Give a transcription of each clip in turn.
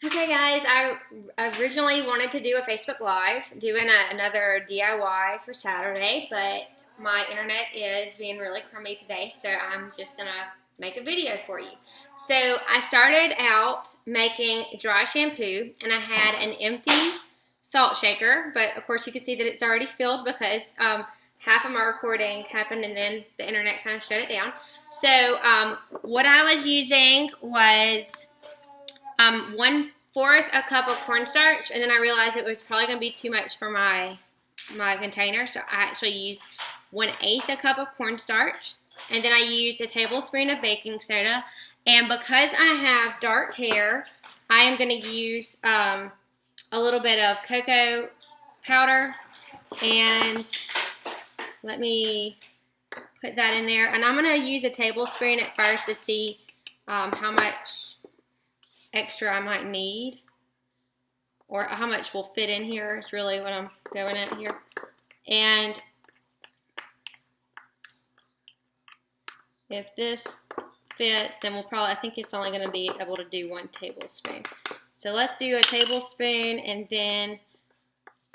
Okay, guys, I originally wanted to do a Facebook Live, doing another DIY for Saturday, but my internet is being really crummy today, so I'm just going to make a video for you. So I started out making dry shampoo, and I had an empty salt shaker, but of course you can see that it's already filled because half of my recording happened and then the internet kind of shut it down. So what I was using was 1/4 a cup of cornstarch, and then I realized it was probably going to be too much for my container, so I actually used 1/8 a cup of cornstarch, and then I used a tablespoon of baking soda. And because I have dark hair, I am going to use a little bit of cocoa powder, and let me put that in there. And I'm going to use a tablespoon at first to see how much extra I might need, or how much will fit in here is really what I'm going at here. And if this fits, then we'll probably, I think it's only going to be able to do 1 tablespoon. So let's do a tablespoon, and then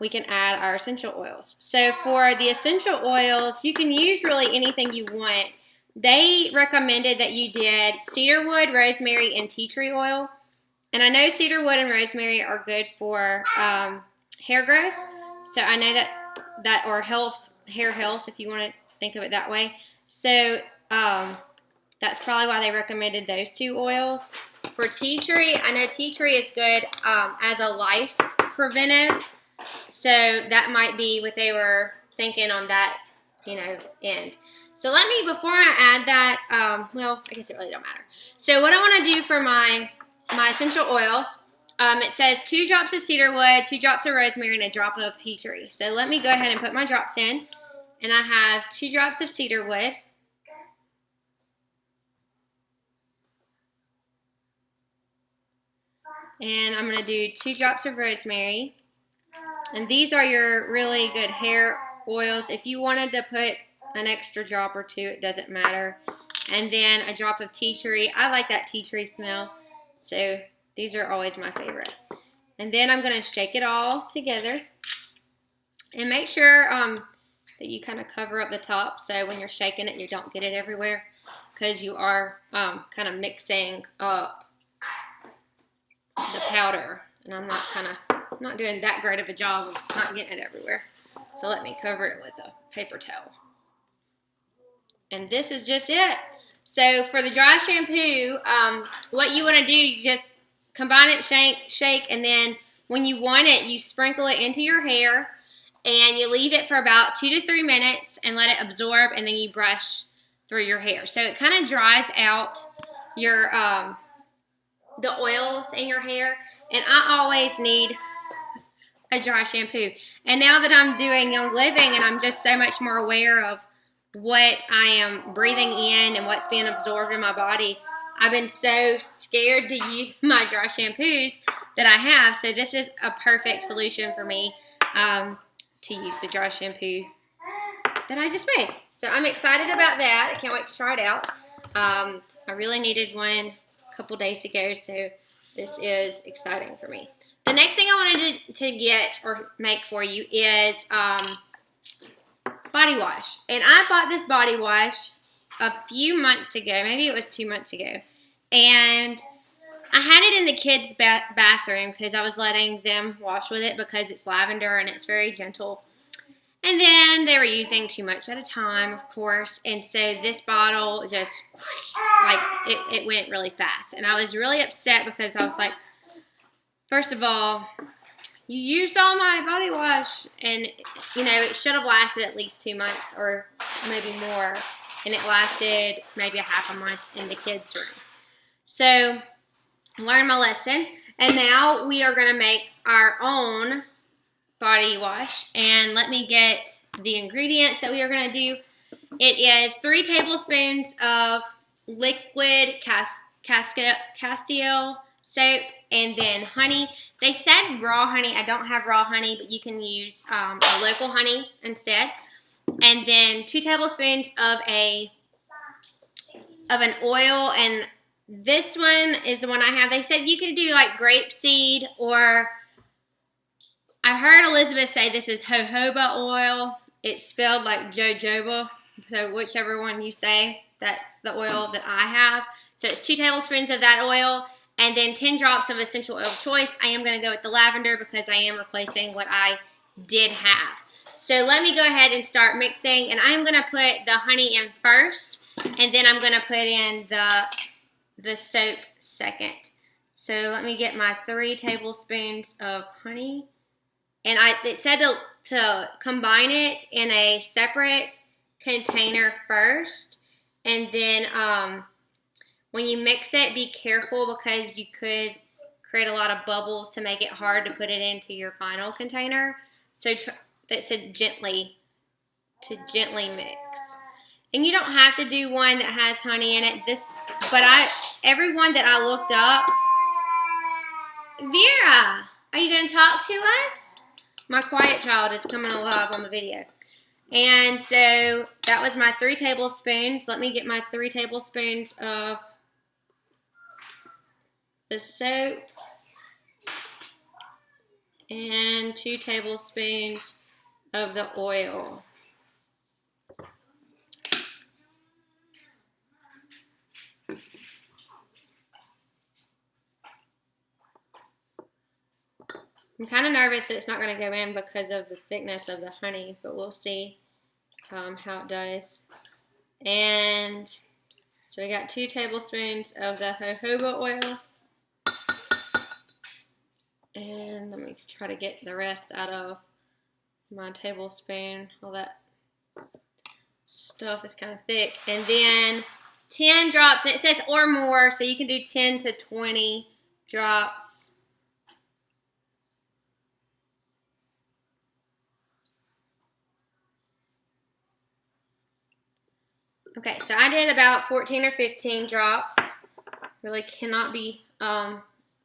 we can add our essential oils. So for the essential oils, you can use really anything you want. They recommended that you did cedarwood, rosemary, and tea tree oil. And I know cedarwood and rosemary are good for hair growth. So I know that or hair health, if you want to think of it that way. So that's probably why they recommended those 2 oils. For tea tree, I know tea tree is good as a lice preventive. So that might be what they were thinking on that, end. So let me, before I add that, well, I guess it really don't matter. So what I want to do for my essential oils, it says 2 drops of cedarwood, 2 drops of rosemary, and a drop of tea tree. So let me go ahead and put my drops in. And I have 2 drops of cedarwood. And I'm going to do 2 drops of rosemary. And these are your really good hair oils. If you wanted to put an extra drop or 2, it doesn't matter. And then a drop of tea tree. I like that tea tree smell. So these are always my favorite. And then I'm going to shake it all together. And make sure that you kind of cover up the top, so when you're shaking it, you don't get it everywhere, because you are kind of mixing up the powder. And I'm not doing that great of a job of not getting it everywhere. So let me cover it with a paper towel. And this is just it. So for the dry shampoo, what you want to do, you just combine it, shake, and then when you want it, you sprinkle it into your hair, and you leave it for about 2 to 3 minutes and let it absorb, and then you brush through your hair. So it kind of dries out your the oils in your hair, and I always need a dry shampoo. And now that I'm doing Young Living, and I'm just so much more aware of what I am breathing in and what's being absorbed in my body, I've been so scared to use my dry shampoos that I have. So this is a perfect solution for me to use the dry shampoo that I just made. So I'm excited about that. I can't wait to try it out. I really needed one a couple days ago, so this is exciting for me. The next thing I wanted to get or make for you is body wash. And I bought this body wash a few months ago. Maybe it was 2 months ago. And I had it in the kids' bathroom because I was letting them wash with it because it's lavender and it's very gentle. And then they were using too much at a time, of course. And so this bottle just, like, it went really fast. And I was really upset because I was like, first of all, you used all my body wash, and it should have lasted at least 2 months or maybe more, and it lasted maybe a half a month in the kids' room. So I learned my lesson, and now we are going to make our own body wash. And let me get the ingredients that we are going to do. It is 3 tablespoons of liquid Castile soap, and then honey. They said raw honey. I don't have raw honey, but you can use a local honey instead. And then 2 tablespoons of an oil, and This one is the one I have. They said you could do like grapeseed, or I heard Elizabeth say this is jojoba oil. It's spelled like jojoba, so whichever one you say, that's the oil that I have. So it's 2 tablespoons of that oil, and then 10 drops of essential oil of choice. I am going to go with the lavender because I am replacing what I did have. So let me go ahead and start mixing, and I am going to put the honey in first, and then I'm going to put in the soap second. So let me get my 3 tablespoons of honey. And it said to combine it in a separate container first. And then when you mix it, be careful because you could create a lot of bubbles to make it hard to put it into your final container. So that said gently mix. And you don't have to do one that has honey in it. Every one that I looked up. Vera, are you going to talk to us? My quiet child is coming alive on the video. And so that was my 3 tablespoons. Let me get my 3 tablespoons of the soap and 2 tablespoons of the oil. I'm kind of nervous that it's not going to go in because of the thickness of the honey, but we'll see how it does. And so we got 2 tablespoons of the jojoba oil. And let me try to get the rest out of my tablespoon. All that stuff is kind of thick. And then 10 drops, and it says or more, so you can do 10 to 20 drops. Okay, so I did about 14 or 15 drops. Really cannot be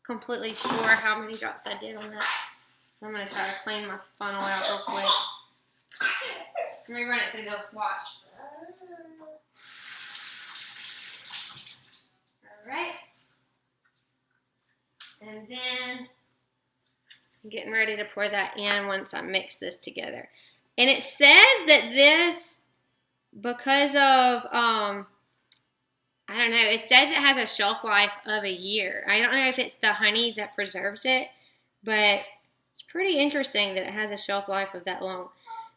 completely sure how many drops I did on that. I'm going to try to clean my funnel out real quick. Let me run it through the wash. Alright. And then I'm getting ready to pour that in once I mix this together. And it says that this, because of, I don't know, it says it has a shelf life of a year. I don't know if it's the honey that preserves it, but it's pretty interesting that it has a shelf life of that long.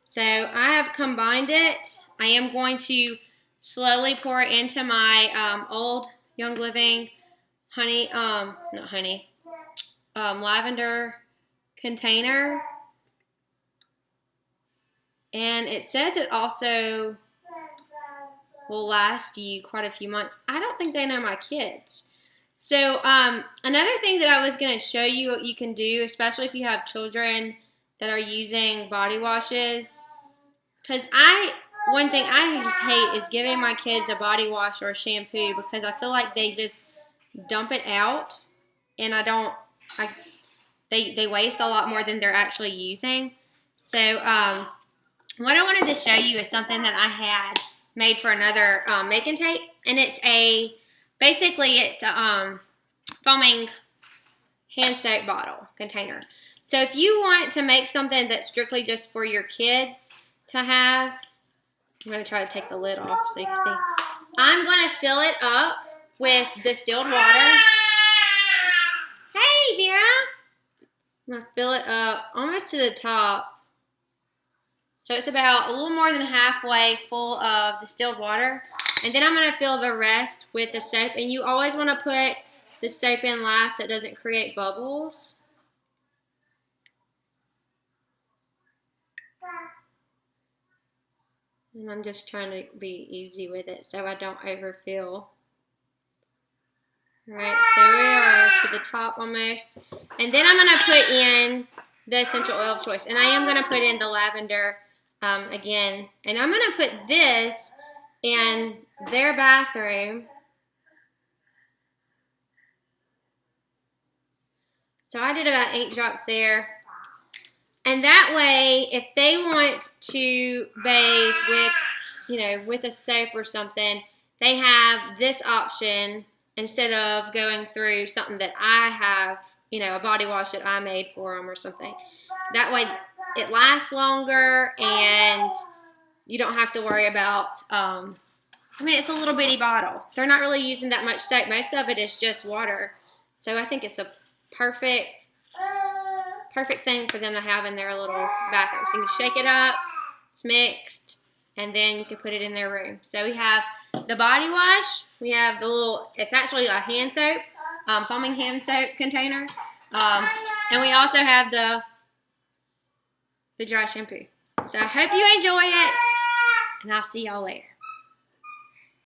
So I have combined it. I am going to slowly pour it into my old Young Living honey, lavender container. And it says it also will last you quite a few months. I don't think they know my kids. So another thing that I was going to show you what you can do, especially if you have children that are using body washes, because one thing I just hate is giving my kids a body wash or a shampoo, because I feel like they just dump it out, and they waste a lot more than they're actually using. So what I wanted to show you is something that I had made for another make and take, and it's a foaming hand soap bottle container. So if you want to make something that's strictly just for your kids to have, I'm going to try to take the lid off so you can see. I'm going to fill it up with distilled water. Hey, Vera. I'm going to fill it up almost to the top. So it's about a little more than halfway full of distilled water. And then I'm going to fill the rest with the soap. And you always want to put the soap in last so it doesn't create bubbles. And I'm just trying to be easy with it so I don't overfill. Alright, so we are to the top almost. And then I'm going to put in the essential oil of choice. And I am going to put in the lavender again. And I'm going to put this in their bathroom. So I did about 8 drops there. And that way, if they want to bathe with, with a soap or something, they have this option instead of going through something that I have, you know, a body wash that I made for them or something. That way it lasts longer and you don't have to worry about, I mean, it's a little bitty bottle. They're not really using that much soap. Most of it is just water. So I think it's a perfect thing for them to have in their little bathroom. So you can shake it up, it's mixed, and then you can put it in their room. So we have the body wash. We have the little, it's actually a hand soap, foaming hand soap container. And we also have the dry shampoo. So I hope you enjoy it, and I'll see y'all later.